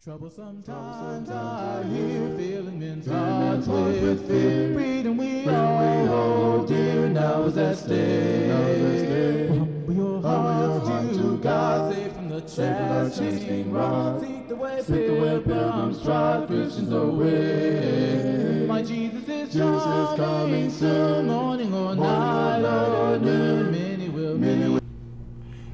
Troublesome times are here, filling men's hearts with fear. Freedom we all hold dear, now is at stake. Humble your hearts to God, save from the chastening rod. Seek the way pilgrims trod, Christians away. My Jesus is coming soon, morning or night or noon. Many will.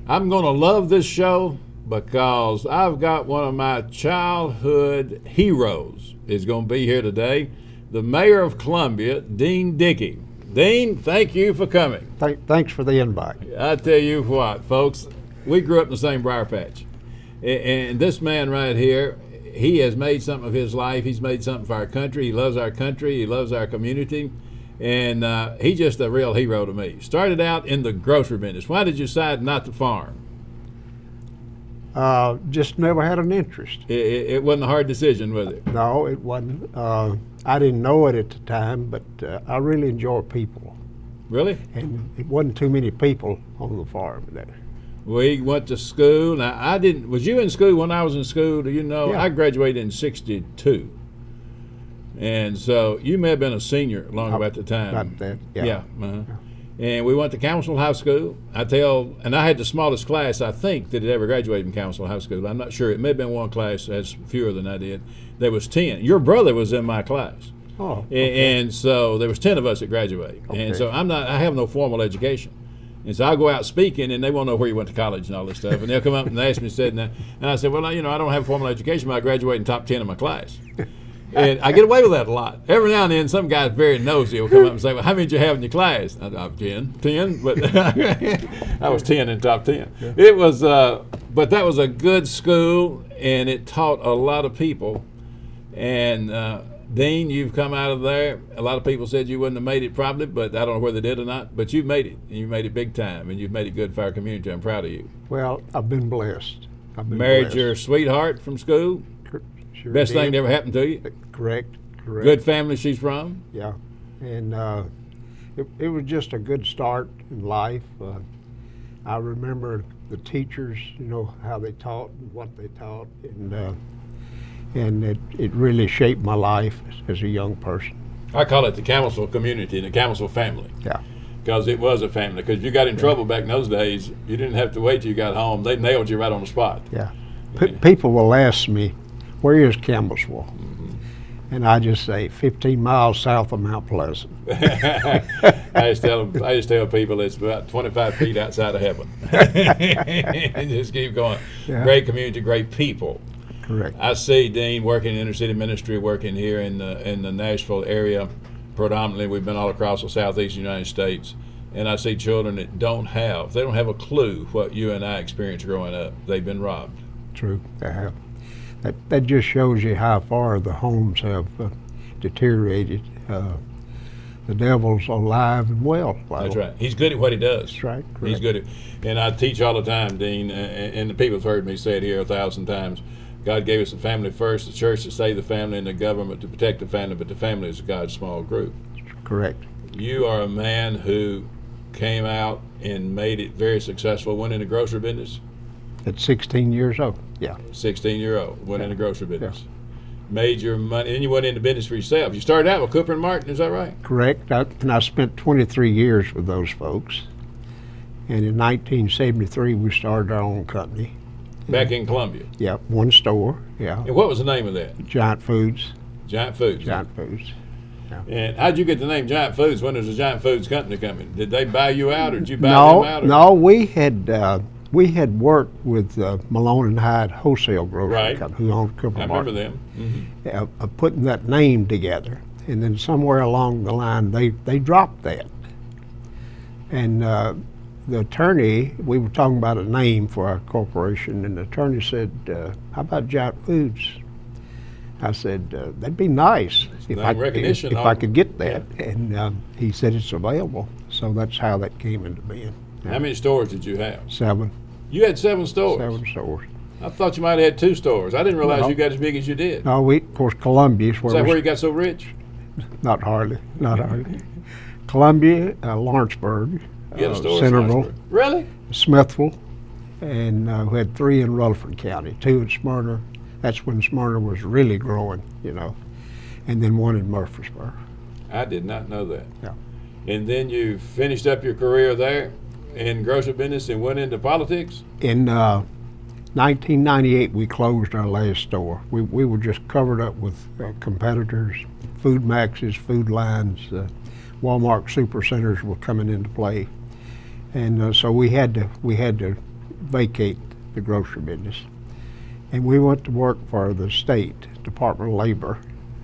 I'm going to love this show because I've got one of my childhood heroes is going to be here today, the Mayor of Columbia, Dean Dickey. Dean, thank you for coming. Thanks for the invite. I tell you what, folks, we grew up in the same briar patch. And this man right here, he has made something of his life. He's made something for our country. He loves our country. He loves our community. And he's just a real hero to me. Started out in the grocery business. Why did you decide not to farm? Just never had an interest. It wasn't a hard decision, was it? No, it wasn't. I didn't know it at the time, but I really enjoy people. Really? And it wasn't too many people on the farm there. We went to school. Now, I didn't. Was you in school when I was in school? Do you know? Yeah. I graduated in '62. And so you may have been a senior long about the time. About that, yeah. Yeah. Uh-huh. And we went to Council High School. And I had the smallest class, I think, that had ever graduated from Council High School. I'm not sure. It may have been one class as fewer than I did. There was 10. Your brother was in my class. Oh, okay. And so there was 10 of us that graduated. Okay. And so I have no formal education. And so I go out speaking, and they want to know where you went to college and all this stuff. And they'll come up and ask me, and I said, well, I don't have formal education, but I graduated in top 10 of my class. And I get away with that a lot. Every now and then, some guy very nosy will come up and say, well, how many did you have in your class? I was 10, but I was 10 in top 10. Yeah. It was, but that was a good school, and it taught a lot of people. And Dean, you've come out of there. A lot of people said you wouldn't have made it probably, but I don't know whether they did or not. But you've made it, and you've made it big time, and you've made it good for our community. I'm proud of you. Well, I've been blessed. Married your sweetheart from school? Sure Best did. thing that ever happened to you? Correct. Good family she's from? Yeah. And it was just a good start in life. I remember the teachers, how they taught and what they taught. And it really shaped my life as a young person. I call it the Council community, the Council family. Yeah. Because it was a family. Because if you got in trouble back in those days, you didn't have to wait till you got home. They nailed you right on the spot. Yeah. People will ask me, where is Campbellsville? Mm-hmm. And I just say 15 miles south of Mount Pleasant. I just tell people it's about 25 feet outside of heaven. And just keep going. Yeah. Great community, great people. Correct. I see Dean working in inner city ministry, working here in the Nashville area. Predominantly, we've been all across the southeastern United States. And I see children that don't have a clue what you and I experienced growing up. They've been robbed. True, they have. That just shows you how far the homes have deteriorated. The devil's alive and well. That's right. He's good at what he does. That's right. Correct. He's good at, and I teach all the time, Dean, and the people have heard me say it here 1,000 times. God gave us the family first, the church to save the family, and the government to protect the family, but the family is God's small group. Correct. You are a man who came out and made it very successful, went in the grocery business. At 16 years old, yeah. 16-year-old, went in the grocery business. Yeah. Made your money, and you went into business for yourself. You started out with Cooper and Martin, is that right? Correct, and I spent 23 years with those folks. And in 1973, we started our own company. Back in Columbia? Yeah, one store, yeah. And what was the name of that? Giant Foods. Giant Foods. Giant Foods. Yeah. And how'd you get the name Giant Foods when there was a Giant Foods company coming? Did they buy you out, or did you buy them out? Or? No, we had worked with Malone and Hyde Wholesale Grocery Company, who owned Cooper Martin. I remember them. Mm-hmm. Putting that name together, and then somewhere along the line they dropped that. And the attorney, we were talking about a name for our corporation, and the attorney said, "How about Giant Foods?" I said, "That'd be nice if I could get that." Yeah. And he said it's available, so that's how that came into being. How many stores did you have? 7. You had 7 stores? 7 stores. I thought you might have had 2 stores. I didn't realize you got as big as you did. No, of course, Columbia is where. Is that where you got so rich? Not hardly. Columbia, Lawrenceburg, Centerville. Really? Smithville, and we had 3 in Rutherford County, 2 in Smyrna, That's when Smyrna was really growing, you know. And then one in Murfreesboro. I did not know that. Yeah. And then you finished up your career there in grocery business and went into politics? In 1998, we closed our last store. We were just covered up with competitors, Food Maxes, Food Lines, Walmart Supercenters were coming into play, and so we had to vacate the grocery business, and we went to work for the state Department of Labor,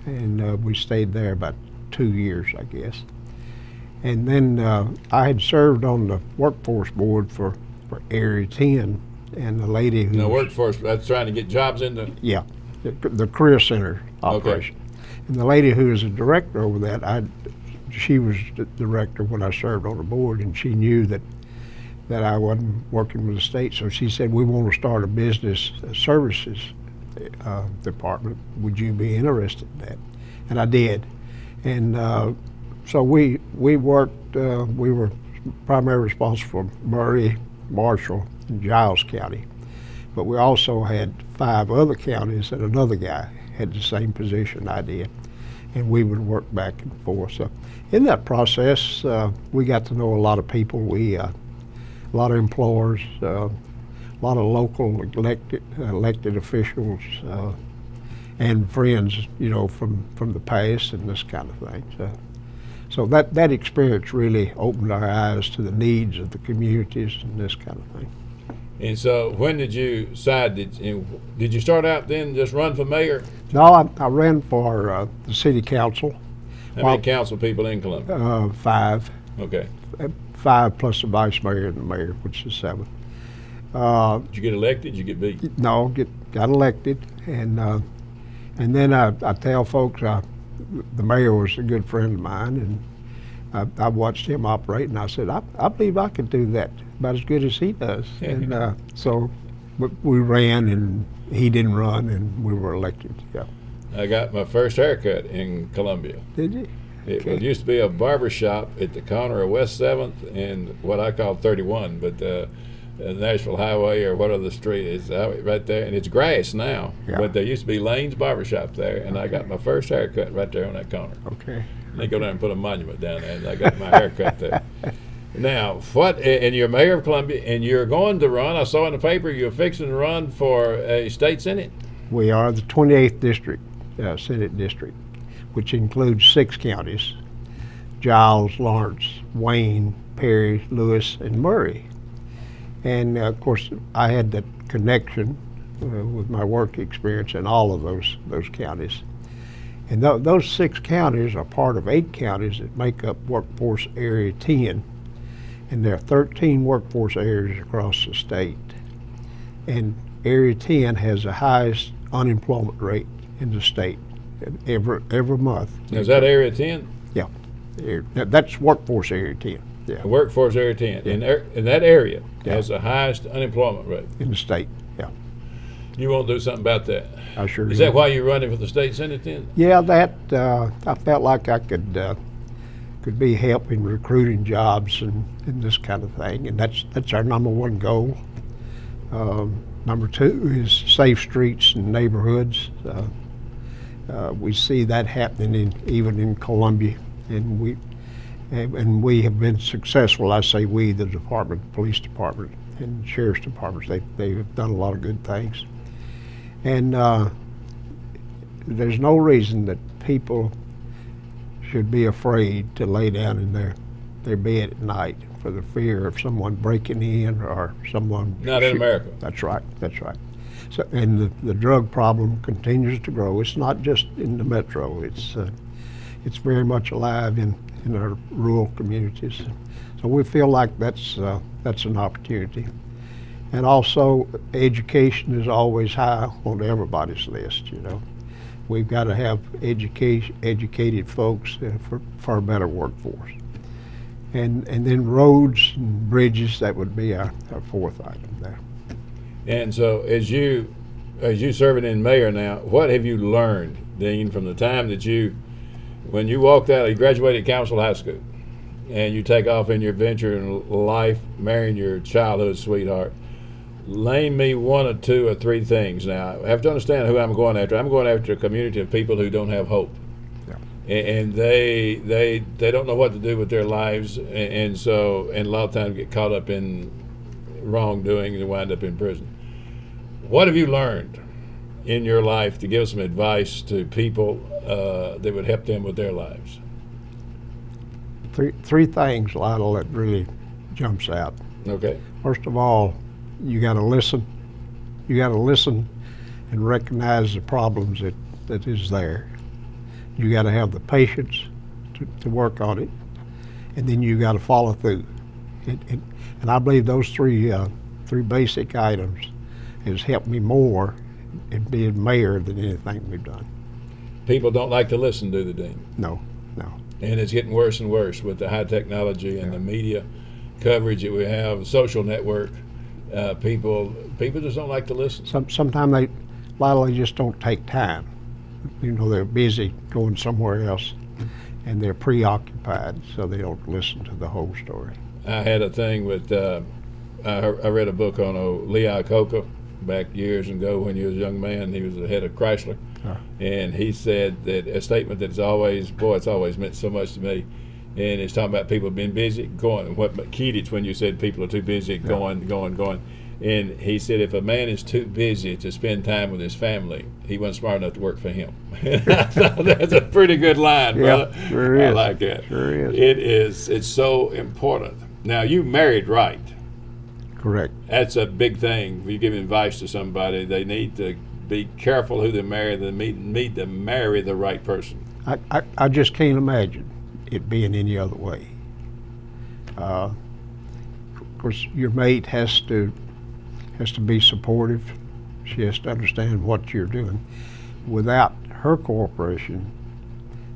and we stayed there about 2 years, I guess. And then I had served on the workforce board for Area 10, and the lady who... The workforce, that's trying to get jobs into... Yeah, the Career Center operation. Okay. And the lady who was the director over that, she was the director when I served on the board, and she knew that I wasn't working with the state, so she said, we want to start a business services department. Would you be interested in that? And I did. And so we worked, we were primarily responsible for Murray, Marshall, and Giles County. But we also had 5 other counties that another guy had the same position I did. And we would work back and forth. So in that process, we got to know a lot of people. A lot of employers, a lot of local elected officials, and friends, you know, from the past and this kind of thing. So that experience really opened our eyes to the needs of the communities and this kind of thing. And so when did you decide, did you start out then just run for mayor? No, I ran for the city council. How many council people in Columbia? 5. Okay. 5 plus the vice mayor and the mayor, which is 7. Did you get elected? Did you get beat? No, got elected, and then I tell folks the mayor was a good friend of mine, and I watched him operate, and I said I believe I could do that about as good as he does. And so we ran, and he didn't run, and we were elected. Yeah. I got my first haircut in Columbia. Did you? It used to be a barber shop at the corner of West 7th and what I call 31, but Nashville Highway or what other street is right there, and it's grass now. Yeah. But there used to be Lane's Barbershop there, and I got my first haircut right there on that corner. Okay. And they go down and put a monument down there, and I got my haircut there. Now, and you're mayor of Columbia, and you're going to run, I saw in the paper, you're fixing to run for a state senate? We are the 28th district, Senate district, which includes 6 counties: Giles, Lawrence, Wayne, Perry, Lewis, and Murray. And of course, I had that connection with my work experience in all of those counties. And those 6 counties are part of 8 counties that make up Workforce Area 10. And there are 13 workforce areas across the state. And Area 10 has the highest unemployment rate in the state every month. Now, is that Area 10? Yeah. That's Workforce Area 10. Yeah. Workforce Area 10. Yeah. In that area has the highest unemployment rate in the state. Yeah. You won't do something about that? I sure do. Is that why you're running for the state senate then? Yeah, I felt like I could be helping recruiting jobs and this kind of thing, and that's our number 1 goal. Number 2 is safe streets and neighborhoods. We see that happening even in Columbia, and we have been successful. I say we, the department, police department, and sheriff's departments. They have done a lot of good things, and there's no reason that people should be afraid to lay down in their bed at night for the fear of someone breaking in or someone. Not in America. That's right. That's right. So, and the drug problem continues to grow. It's not just in the metro. It's very much alive in our rural communities. So we feel like that's an opportunity. And also, education is always high on everybody's list. You know, we've got to have educated folks for a better workforce. And then roads and bridges, that would be our 4th item there. And so as you serving in mayor now, what have you learned, Dean, from the time that when you walked out, you graduated Council High School, and you take off in your venture in life, marrying your childhood sweetheart, Name me one or two or three things. Now, I have to understand who I'm going after. I'm going after a community of people who don't have hope. And they don't know what to do with their lives, and a lot of times get caught up in wrongdoing and wind up in prison. What have you learned in your life to give some advice to people that would help them with their lives? Three things, Lionel, that really jumps out. Okay. First of all, you got to listen. You got to listen and recognize the problems that is there. You got to have the patience to work on it, and then you got to follow through. And I believe those three basic items has helped me more in being mayor than anything we've done. People don't like to listen, do they, Dean? No. And it's getting worse and worse with the high technology and the media coverage that we have, social network. People just don't like to listen. Sometimes a lot of them just don't take time. You know, they're busy going somewhere else, and they're preoccupied, so they don't listen to the whole story. I had a thing with, I read a book on Lee Iacocca back years ago when he was a young man. He was the head of Chrysler, and he said that a statement that's always meant so much to me, and it's talking about people being busy, going, what keyed it's when you said people are too busy, going. And he said if a man is too busy to spend time with his family, he wasn't smart enough to work for him. That's a pretty good line, brother. Sure is. I like that. Sure is. It's so important. Now, you married right. Correct. That's a big thing. If you give advice to somebody, they need to be careful who they marry. They need to marry the right person. I just can't imagine it being any other way. Of course, your mate has to be supportive. She has to understand what you're doing. Without her cooperation,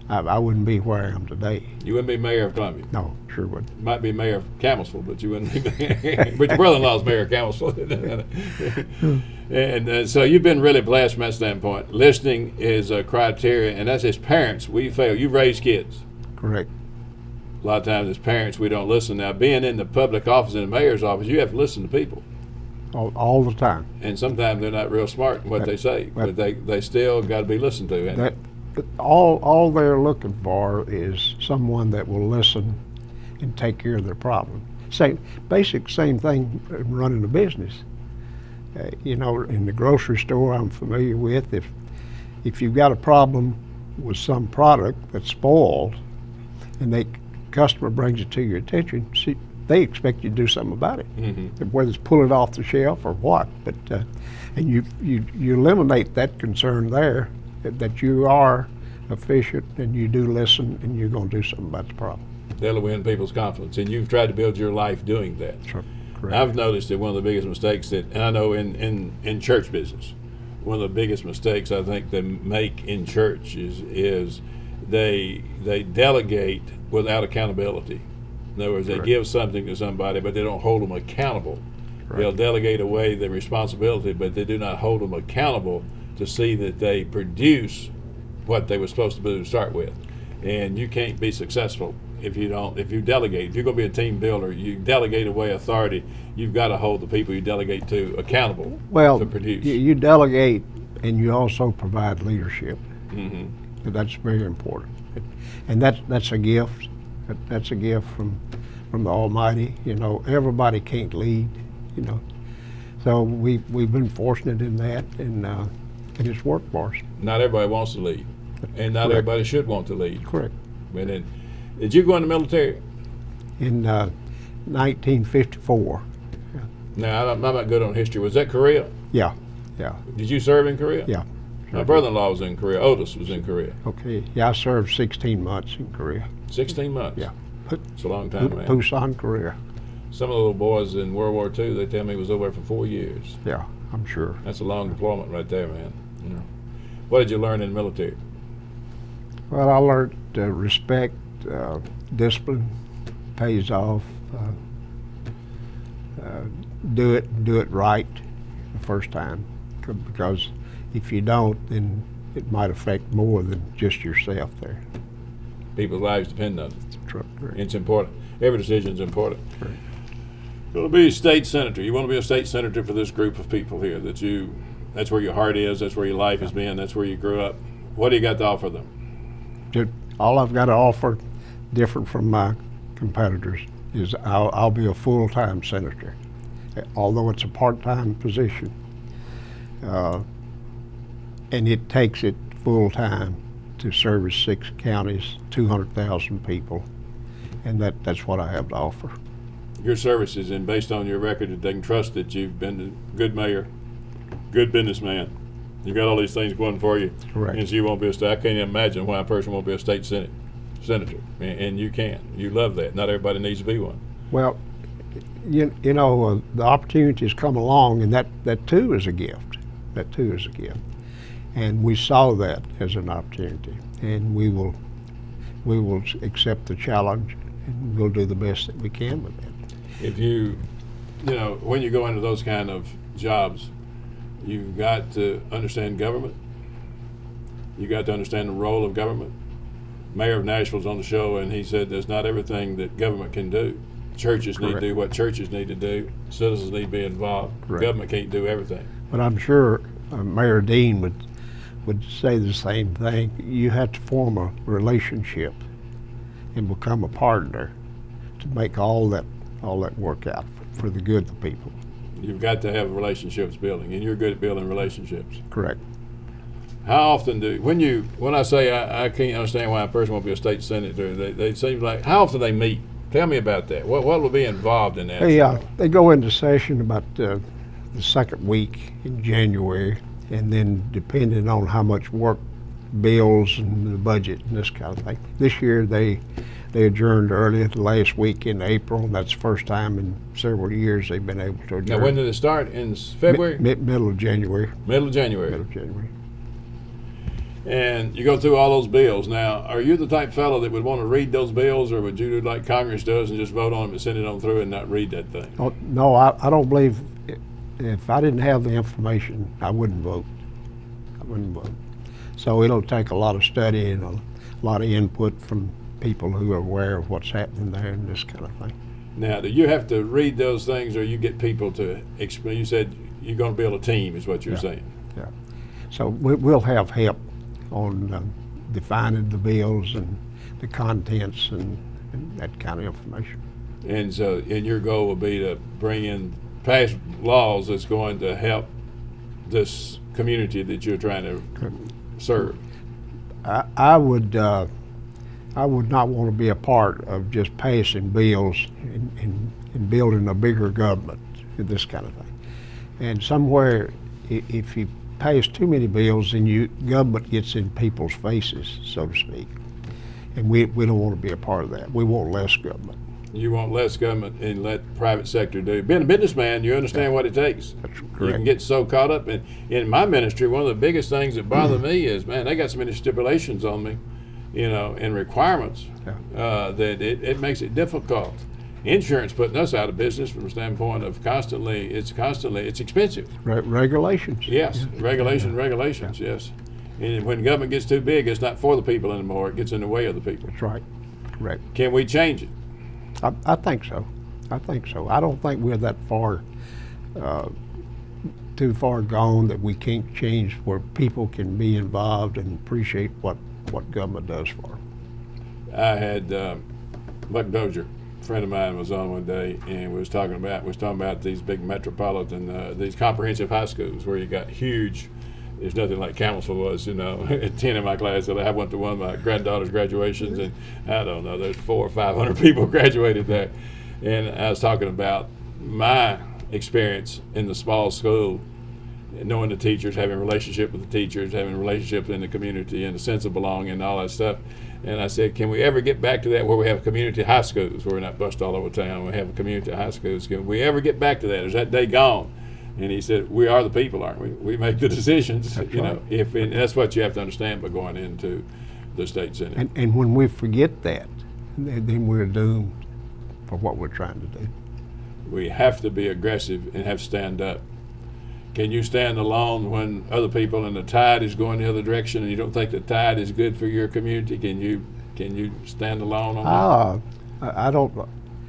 I wouldn't be where I am today. You wouldn't be mayor of Columbia. No, sure wouldn't. You might be mayor of Campbellsville, but you wouldn't be mayor. But your brother-in-law's mayor of Campbellsville. And so you've been really blessed from that standpoint. Listening is a criteria, and as his parents, we fail. You raise kids. Correct. A lot of times as parents, we don't listen. Now, being in the public office, in the mayor's office, you have to listen to people. All the time. And sometimes they're not real smart in what they say, but they still got to be listened to. All they're looking for is someone that will listen and take care of their problem. Same thing in running a business. You know, in the grocery store I'm familiar with, if you've got a problem with some product that's spoiled, and the customer brings it to your attention, they expect you to do something about it, whether it's pull it off the shelf or what. But and you eliminate that concern there, that you are efficient and you do listen and you're going to do something about the problem. That'll win people's confidence, and you've tried to build your life doing that. Sure. Correct. I've noticed that one of the biggest mistakes and I know in church business, one of the biggest mistakes I think they make in church is they delegate without accountability. In other words, they give something to somebody, but they don't hold them accountable. Right. They'll delegate away the responsibility, but they do not hold them accountable to see that they produce what they were supposed to do to start with. And you can't be successful if you delegate. If you're going to be a team builder, you delegate away authority, you've got to hold the people you delegate to accountable to produce. You delegate, and you also provide leadership. That's very important. And that's a gift. That's a gift from the Almighty. You know, everybody can't lead. You know, so we've been fortunate in that, and it's worked for us. Not everybody wants to lead, and not everybody should want to lead. Correct. But did you go in the military? In 1954. Now I'm not good on history. Was that Korea? Yeah. Did you serve in Korea? Yeah. My brother-in-law was in Korea. Otis was in Korea. Okay. Yeah, I served 16 months in Korea. 16 months? Yeah. It's a long time, man. Busan, Korea. Some of the little boys in World War II, they tell me was over there for 4 years. Yeah, I'm sure. That's a long deployment right there, man. Yeah. What did you learn in the military? Well, I learned respect, discipline pays off. Do it right the first time, because if you don't, then it might affect more than just yourself there. People's lives depend on it. Right. It's important. Every decision is important. Right. You'll be a state senator. You want to be a state senator for this group of people here. That's where your heart is. That's where your life has been. That's where you grew up. What do you got to offer them? All I've got to offer, different from my competitors, is I'll be a full-time senator, although it's a part-time position. And it takes it full-time to service 6 counties, 200,000 people, and that's what I have to offer. Your services, and based on your record, that they can trust that you've been a good mayor, good businessman. You got all these things going for you. Correct. And so you won't be I can't even imagine why a person won't be a state senator, and you can. You love that. Not everybody needs to be one. Well, you know, the opportunities come along, and that too is a gift. That too is a gift. And we saw that as an opportunity, and we will accept the challenge, and we'll do the best that we can with it. If you know, when you go into those kind of jobs, you've got to understand government. You got to understand the role of government. Mayor of Nashville's on the show, and he said there's not everything that government can do. Churches need to do what churches need to do. Citizens need to be involved. Correct. Government can't do everything. But I'm sure Mayor Dean would say the same thing. You have to form a relationship and become a partner to make all that work out for the good of the people. You've got to have relationships building, and you're good at building relationships. Correct. How often when I say I can't understand why a person won't be a state senator, they seem like, how often they meet? Tell me about that. What will be involved in that? They go into session about the second week in January, and then depending on how much work, bills and the budget and this kind of thing. This year they adjourned early, the last week in April, and that's the first time in several years they've been able to adjourn. Now, when did it start? In February? Middle of January. Middle of January. Middle of January. And you go through all those bills. Now, are you the type of fellow that would want to read those bills, or would you do like Congress does and just vote on them and send it on through and not read that thing? Oh, no, I don't believe, if I didn't have the information, I wouldn't vote. I wouldn't vote. So it'll take a lot of study and a lot of input from people who are aware of what's happening there and this kind of thing. Now, do you have to read those things, or you get people to explain? You said you're going to build a team, is what you're saying. Yeah. So we'll have help on defining the bills and the contents and that kind of information. And so, and your goal will be to bring in pass laws that's going to help this community that you're trying to serve. I would not want to be a part of just passing bills and building a bigger government and this kind of thing. And somewhere, if you pass too many bills, then government gets in people's faces, so to speak. And we don't want to be a part of that. We want less government. You want less government and let private sector do. Being a businessman, you understand what it takes. That's correct. You can get so caught up in my ministry. One of the biggest things that bother me is, man, they got so many stipulations on me, you know, and requirements that it makes it difficult. Insurance putting us out of business from the standpoint of it's expensive. Regulations. Yes, regulations, yes. And when government gets too big, it's not for the people anymore. It gets in the way of the people. That's right. Correct. Can we change it? I think so. I think so. I don't think we're that far, too far gone that we can't change where people can be involved and appreciate what government does for them. I had Buck Dozier, a friend of mine, was on one day, and we was talking about these big metropolitan, these comprehensive high schools where you got huge. There's nothing like Campbellsville was, you know. 10 in my class. I went to one of my granddaughter's graduations, and I don't know, there's 400 or 500 people graduated there. And I was talking about my experience in the small school, knowing the teachers, having a relationship with the teachers, having a relationship in the community, and a sense of belonging and all that stuff. And I said, can we ever get back to that where we have community high schools, where we're not bused all over town, we have a community high schools? Can we ever get back to that? Is that day gone? And he said, we are the people, aren't we? We make the decisions, that's you right. know. And that's what you have to understand by going into the state senate. And when we forget that, then we're doomed for what we're trying to do. We have to be aggressive and have to stand up. Can you stand alone when other people and the tide is going the other direction, and you don't think the tide is good for your community? Can you stand alone on that?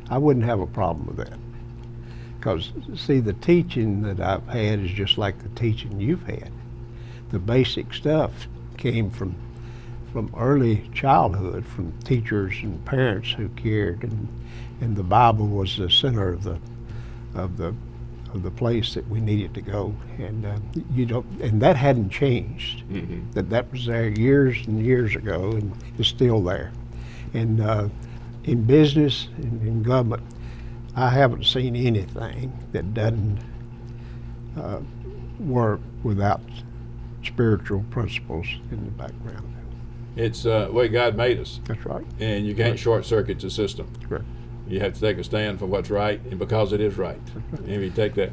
I wouldn't have a problem with that. Because, see, the teaching that I've had is just like the teaching you've had. The basic stuff came from early childhood, from teachers and parents who cared, and the Bible was the center of the place that we needed to go, and and that hadn't changed. Mm-hmm. That was there years and years ago, and it's still there. And in business and in government, I haven't seen anything that doesn't work without spiritual principles in the background. It's the way God made us. That's right. And you can't short circuit the system. Correct. You have to take a stand for what's right, and because it is right. And if you take that.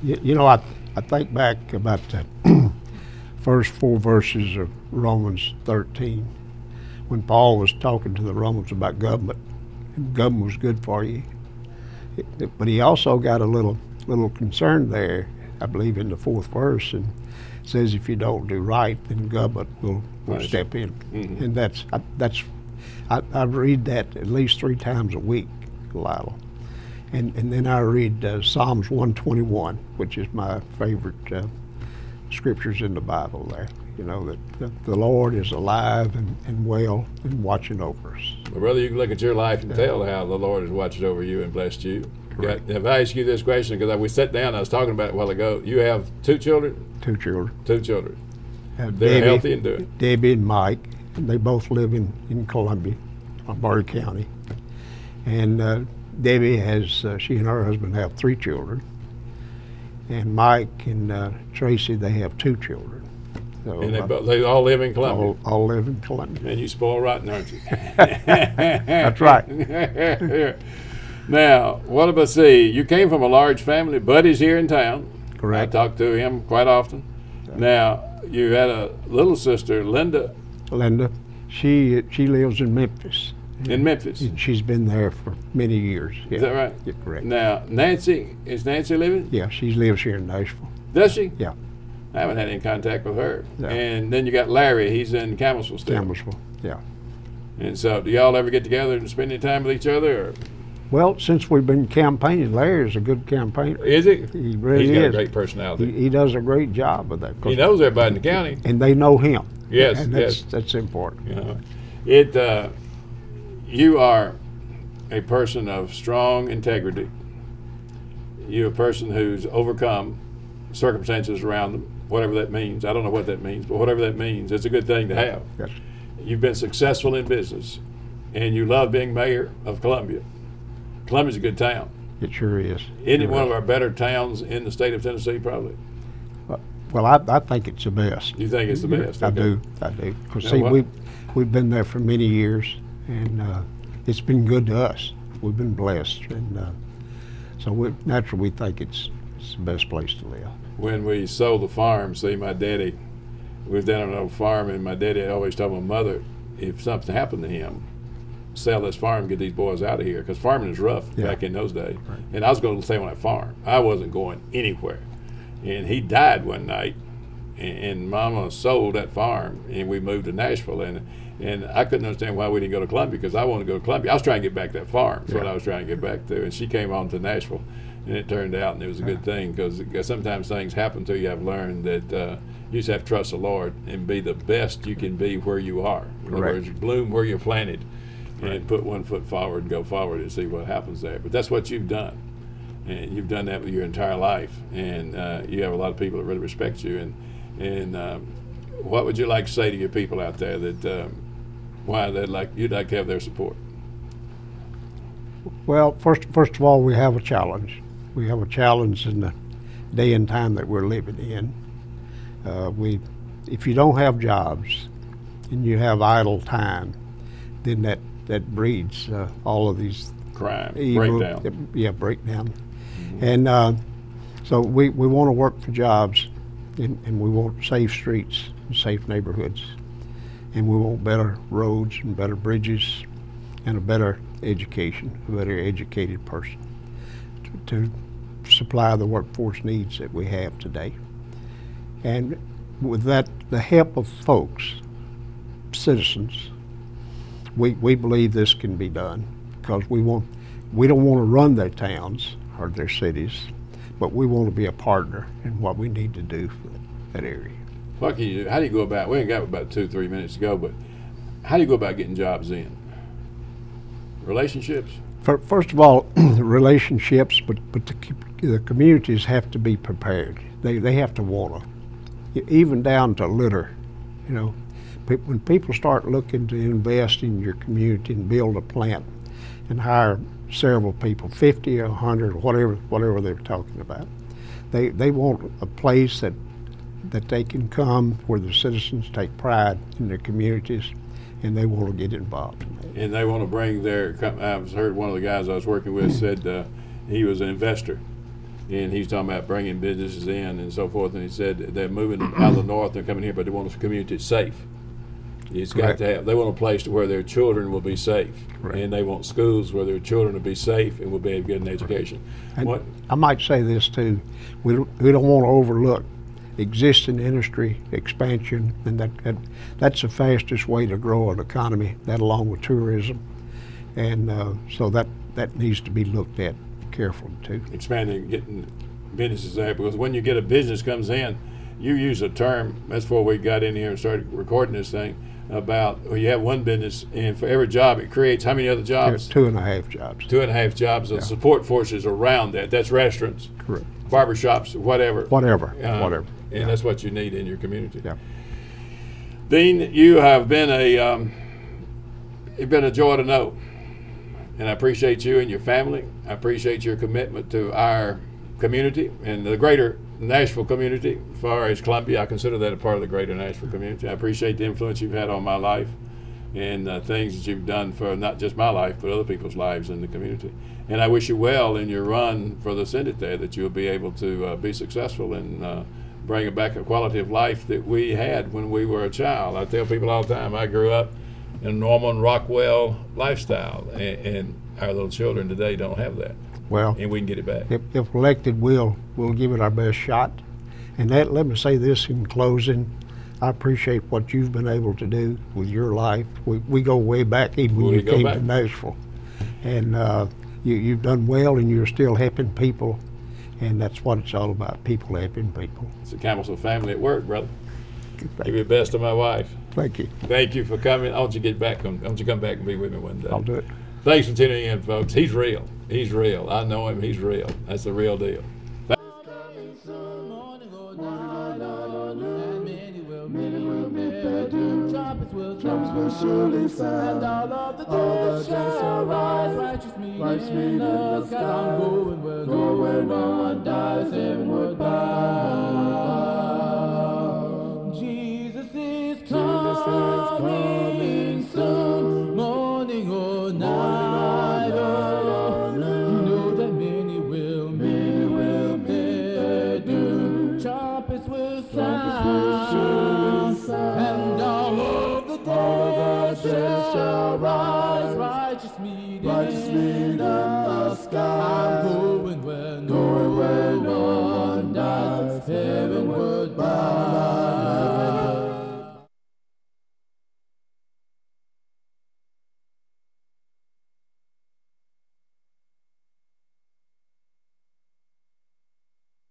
You know, I think back about the first 4 verses of Romans 13, when Paul was talking to the Romans about government, and government was good for you. But he also got a little concern there, I believe, in the 4th verse, and says if you don't do right, then government will step in. Mm-hmm. And I read that at least 3 times a week, Lyle. And then I read Psalms 121, which is my favorite scriptures in the Bible there. You know, that the Lord is alive and well and watching over us. Well, brother, you can look at your life and tell how the Lord has watched over you and blessed you. Correct. If I ask you this question, because we sat down, I was talking about it a while ago, you have 2 children? 2 children. 2 children. They're Debbie, healthy and doing. Debbie and Mike, and they both live in Columbia, Maury County. And Debbie has, she and her husband have 3 children. And Mike and Tracy, they have 2 children. So, And they all live in Columbia. all live in Columbia. And you spoil rotten, aren't you? That's right. Now, what about, see, you came from a large family. Buddy's here in town. Correct. I talk to him quite often. Now, you had a little sister, Linda. Linda, she lives in Memphis. In Memphis. And she's been there for many years. Yeah. Is that right? Yeah, correct. Now, Nancy, is Nancy living? Yeah, she lives here in Nashville. Does she? Yeah. I haven't had any contact with her. No. And then you got Larry. He's in Campbellsville still. Campbellsville, yeah. And so, do y'all ever get together and spend any time with each other? Or? Well, since we've been campaigning, Larry's a good campaigner. Is he? He really He's got is. a great personality. He does a great job with that. He knows everybody in the county. And they know him. Yes, and yes. That's important. You know, you are a person of strong integrity. You're a person who's overcome circumstances around them, whatever that means. I don't know what that means, but whatever that means, it's a good thing to have. Yes. You've been successful in business, and you love being mayor of Columbia. Columbia's a good town. It sure is. Isn't it one of our better towns in the state of Tennessee, probably? Well, I think it's the best. You think it's the best? I Okay. do. Because Now see, what? we've been there for many years, and it's been good to us. We've been blessed, and so naturally we think it's the best place to live. When we sold the farm, see, my daddy, we was down on an old farm, and my daddy always told my mother, if something happened to him, sell this farm, get these boys out of here, because farming is rough back in those days. Right. And I was going to stay on that farm. I wasn't going anywhere. And he died one night, and Mama sold that farm, and we moved to Nashville. And I couldn't understand why we didn't go to Columbia, because I wanted to go to Columbia. I was trying to get back that farm. That's what I was trying to get back to. And she came on to Nashville, and it turned out, and it was a good thing, because sometimes things happen to you. I've learned that you just have to trust the Lord and be the best you can be where you are. In other words, bloom where you're planted, and put one foot forward and go forward and see what happens there. But that's what you've done. And you've done that with your entire life, and you have a lot of people that really respect you. And what would you like to say to your people out there that why you'd like to have their support? Well, first of all, we have a challenge. We have a challenge in the day and time that we're living in. If you don't have jobs and you have idle time, then that breeds all of these Crime, evil, breakdown. Yeah, breakdown. And so we want to work for jobs, and we want safe streets and safe neighborhoods, and we want better roads and better bridges and a better education, a better educated person to supply the workforce needs that we have today. And with that, the help of folks, citizens, we believe this can be done, because we don't want to run their towns or their cities, but we want to be a partner in what we need to do for that area. What can you do? How do you go about, we ain't got about 2-3 minutes to go, but how do you go about getting jobs in? Relationships? First of all, relationships, but the communities have to be prepared. They have to want to, even down to litter. You know, when people start looking to invest in your community and build a plant and hire several people, 50 or 100, whatever they're talking about, they want a place that they can come where the citizens take pride in their communities, and they want to get involved in that. And they want to bring their, I've heard one of the guys I was working with said he was an investor, and he's talking about bringing businesses in and so forth, and he said they're moving out of the north, they're coming here, but they want a community that's safe. It's got to have, they want a place to where their children will be safe, and they want schools where their children will be safe and will be able to get an education. I might say this too, we don't want to overlook existing industry expansion, and that's the fastest way to grow an economy, that along with tourism, and so that needs to be looked at carefully too. Expanding, getting businesses there, because when you get a business comes in, you use a term, that's before we got in here and started recording this thing, about you have one business, and for every job it creates how many other jobs? 2.5 jobs. 2.5 jobs of support forces around that. That's restaurants, correct, barbershops, whatever. Whatever. And that's what you need in your community. Yeah. Dean, you have been it's been a joy to know, and I appreciate you and your family. I appreciate your commitment to our community and the greater Nashville community. As far as Columbia, I consider that a part of the greater Nashville community. I appreciate the influence you've had on my life and things that you've done for not just my life, but other people's lives in the community. And I wish you well in your run for the Senate there, that you'll be able to be successful and bring back a quality of life that we had when we were a child. I tell people all the time, I grew up in a Norman Rockwell lifestyle, and our little children today don't have that. Well, and we can get it back. If elected, we'll give it our best shot. And let me say this in closing. I appreciate what you've been able to do with your life. We go way back, even when you came to Nashville. And you've done well, and you're still helping people. And that's what it's all about, people helping people. It's a Campbell family at work, brother. Give your best to my wife. Thank you. Thank you for coming. I want you to get back. I want you to come back and be with me one day. I'll do it. Thanks for tuning in, folks. He's real. He's real. I know him. He's real. That's the real deal. Trumpets will surely sound, and all of the dead shall rise. Righteous meeting us, cause I'm going where no one dies, heavenward bound. Jesus is coming soon, morning or night, oh, you know that many will bear doom. Trumpets will sound, and all of the dead shall rise. Righteous meeting in the sky.